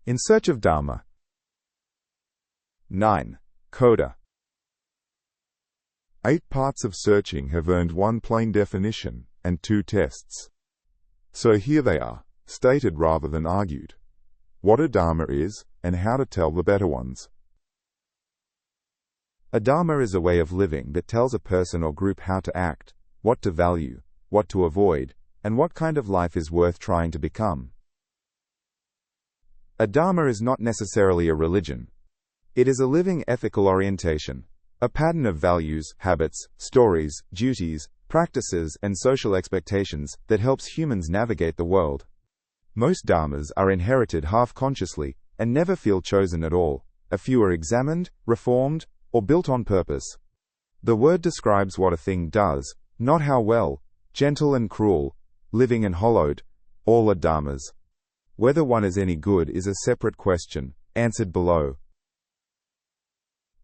In search of Dharma. 9. Coda. 8 parts of searching have earned 1 plain definition and 2 tests. So here they are, stated rather than argued. What a Dharma is, and how to tell the better ones. A Dharma is a way of living that tells a person or group how to act, what to value, what to avoid, and what kind of life is worth trying to become. A Dharma is not necessarily a religion. It is a living ethical orientation, a pattern of values, habits, stories, duties, practices, and social expectations that helps humans navigate the world. Most Dharmas are inherited half-consciously and never feel chosen at all. A few are examined, reformed, or built on purpose. The word describes what a thing does, not how well, gentle and cruel, living and hollowed. All are Dharmas. Whether one is any good is a separate question, answered below.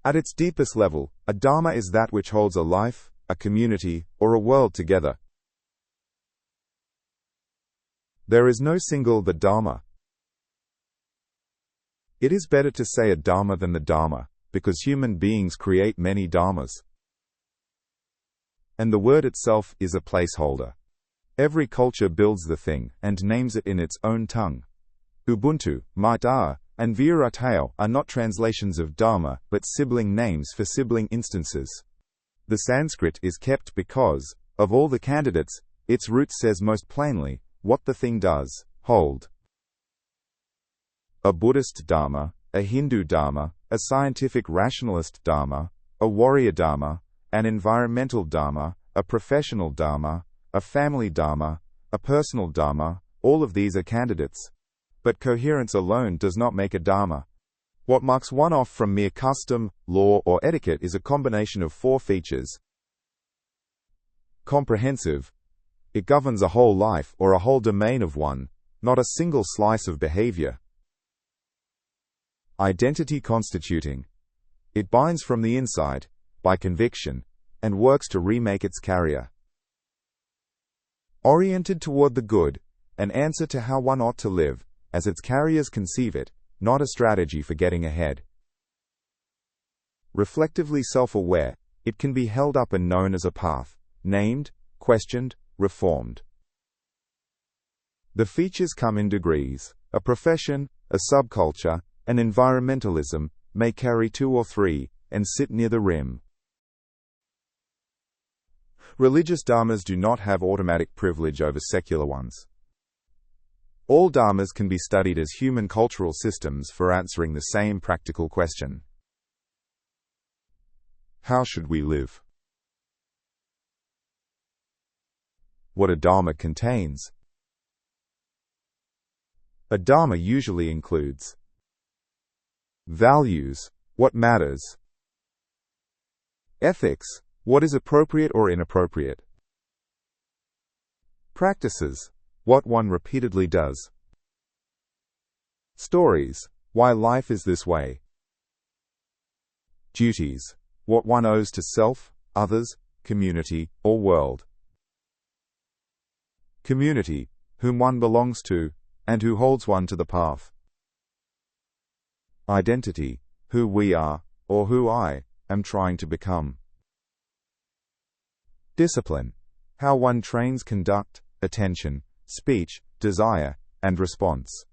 At its deepest level, a Dharma is that which holds a life, a community, or a world together. There is no single the Dharma. It is better to say a Dharma than the Dharma, because human beings create many Dharmas. And the word itself is a placeholder. Every culture builds the thing and names it in its own tongue. Ubuntu, Maitar, and Viratao are not translations of Dharma, but sibling names for sibling instances. The Sanskrit is kept because, of all the candidates, its root says most plainly what the thing does, hold. A Buddhist Dharma, a Hindu Dharma, a scientific rationalist Dharma, a warrior Dharma, an environmental Dharma, a professional Dharma, a family Dharma, a personal Dharma, all of these are candidates. But coherence alone does not make a Dharma. What marks one off from mere custom, law, or etiquette is a combination of 4 features. Comprehensive. It governs a whole life or a whole domain of one, not a single slice of behavior. Identity constituting. It binds from the inside, by conviction, and works to remake its carrier. Oriented toward the good, an answer to how one ought to live, as its carriers conceive it, not a strategy for getting ahead. Reflectively self-aware, it can be held up and known as a path, named, questioned, reformed. The features come in degrees. A profession, a subculture, an environmentalism, may carry 2 or 3, and sit near the rim. Religious Dharmas do not have automatic privilege over secular ones. All Dharmas can be studied as human cultural systems for answering the same practical question. How should we live? What a Dharma contains. A Dharma usually includes values, what matters. Ethics, what is appropriate or inappropriate. Practices, what one repeatedly does. Stories, why life is this way. Duties, what one owes to self, others, community, or world. Community, whom one belongs to, and who holds one to the path. Identity, who we are, or who I am trying to become. Discipline, how one trains conduct, attention, speech, desire, and response.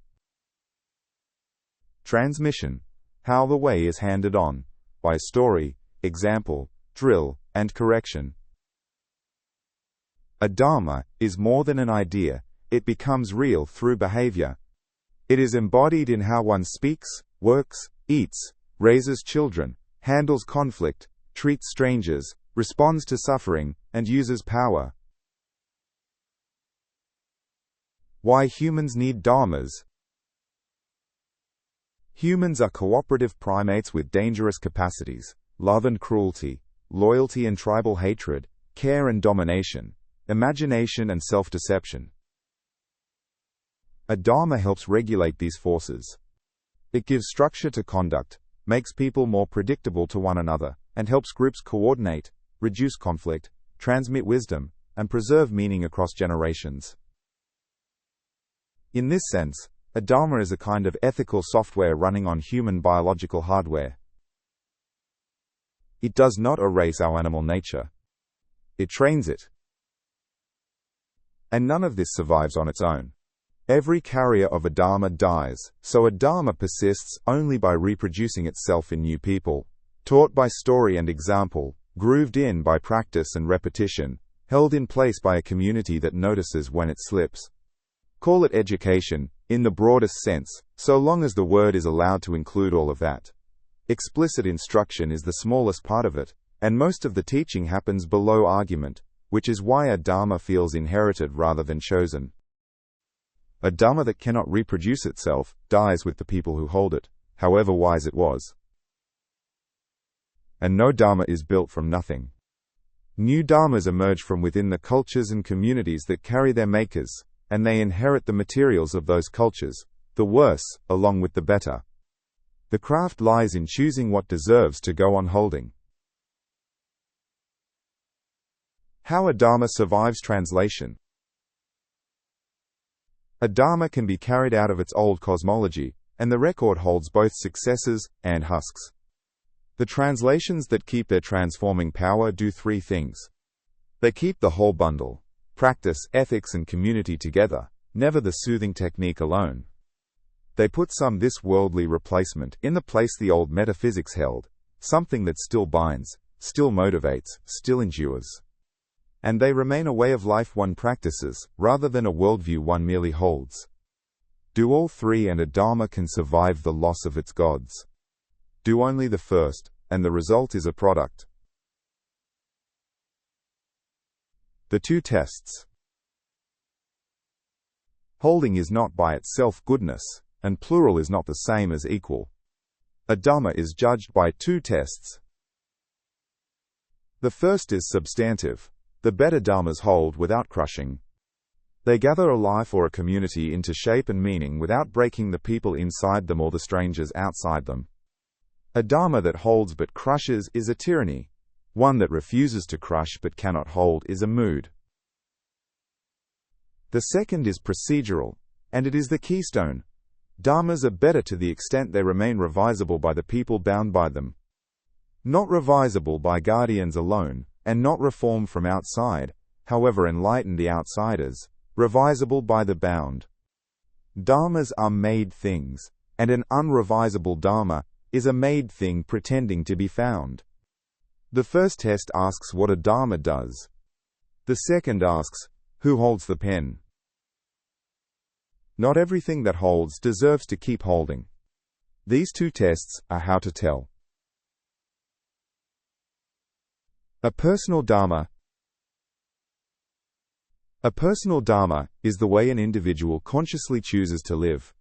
Transmission, how the way is handed on, by story, example, drill, and correction. A Dharma is more than an idea, it becomes real through behavior. It is embodied in how one speaks, works, eats, raises children, handles conflict, treats strangers, responds to suffering, and uses power. Why humans need Dharmas. Humans are cooperative primates with dangerous capacities, love and cruelty, loyalty and tribal hatred, care and domination, imagination and self-deception. A Dharma helps regulate these forces. It gives structure to conduct, makes people more predictable to one another, and helps groups coordinate, reduce conflict, transmit wisdom, and preserve meaning across generations. In this sense, a Dharma is a kind of ethical software running on human biological hardware. It does not erase our animal nature. It trains it. And none of this survives on its own. Every carrier of a Dharma dies, so a Dharma persists only by reproducing itself in new people, taught by story and example, grooved in by practice and repetition, held in place by a community that notices when it slips. Call it education, in the broadest sense, so long as the word is allowed to include all of that. Explicit instruction is the smallest part of it, and most of the teaching happens below argument, which is why a Dharma feels inherited rather than chosen. A Dharma that cannot reproduce itself dies with the people who hold it, however wise it was. And no Dharma is built from nothing. New Dharmas emerge from within the cultures and communities that carry their makers, and they inherit the materials of those cultures, the worse, along with the better. The craft lies in choosing what deserves to go on holding. How a Dharma survives translation. A Dharma can be carried out of its old cosmology, and the record holds both successes and husks. The translations that keep their transforming power do three things. They keep the whole bundle: practice, ethics, and community together, never the soothing technique alone. They put some this worldly replacement in the place the old metaphysics held, something that still binds, still motivates, still endures. And they remain a way of life one practices, rather than a worldview one merely holds. Do all three and a Dharma can survive the loss of its gods. Do only the first, and the result is a product. The two tests. Holding is not by itself goodness, and plural is not the same as equal. A Dharma is judged by two tests. The first is substantive. The better Dharmas hold without crushing. They gather a life or a community into shape and meaning without breaking the people inside them or the strangers outside them. A Dharma that holds but crushes is a tyranny. One that refuses to crush but cannot hold is a mood. The second is procedural, and it is the keystone. Dharmas are better to the extent they remain revisable by the people bound by them. Not revisable by guardians alone, and not reformed from outside, however enlightened the outsiders, revisable by the bound. Dharmas are made things, and an unrevisable Dharma is a made thing pretending to be found. The first test asks what a Dharma does. The second asks, who holds the pen? Not everything that holds deserves to keep holding. These two tests are how to tell. A personal Dharma. A personal Dharma is the way an individual consciously chooses to live.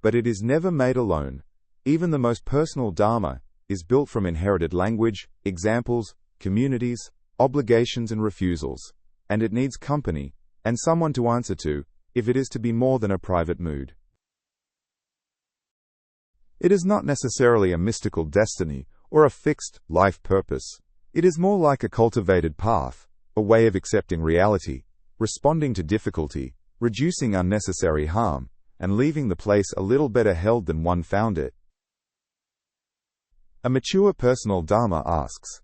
But it is never made alone. Even the most personal Dharma is built from inherited language, examples, communities, obligations and refusals, and it needs company, and someone to answer to, if it is to be more than a private mood. It is not necessarily a mystical destiny, or a fixed life purpose. It is more like a cultivated path, a way of accepting reality, responding to difficulty, reducing unnecessary harm, and leaving the place a little better held than one found it. A mature personal Dharma asks,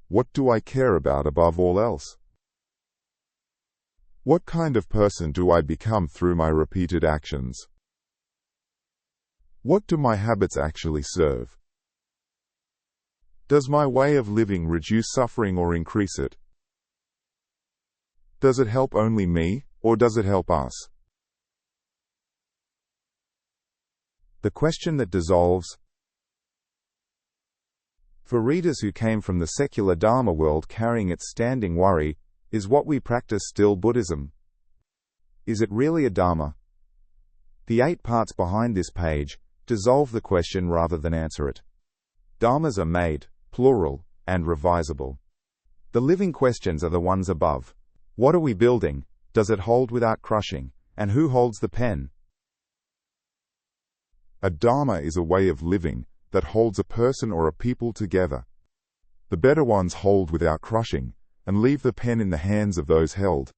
what do I care about above all else? What kind of person do I become through my repeated actions? What do my habits actually serve? Does my way of living reduce suffering or increase it? Does it help only me, or does it help us? The question that dissolves. For readers who came from the secular Dharma world carrying its standing worry, is what we practice still Buddhism? Is it really a Dharma? The 8 parts behind this page dissolve the question rather than answer it. Dharmas are made, plural, and revisable. The living questions are the ones above. What are we building? Does it hold without crushing? And who holds the pen? A Dharma is a way of living that holds a person or a people together. The better ones hold without crushing, and leave the pen in the hands of those held.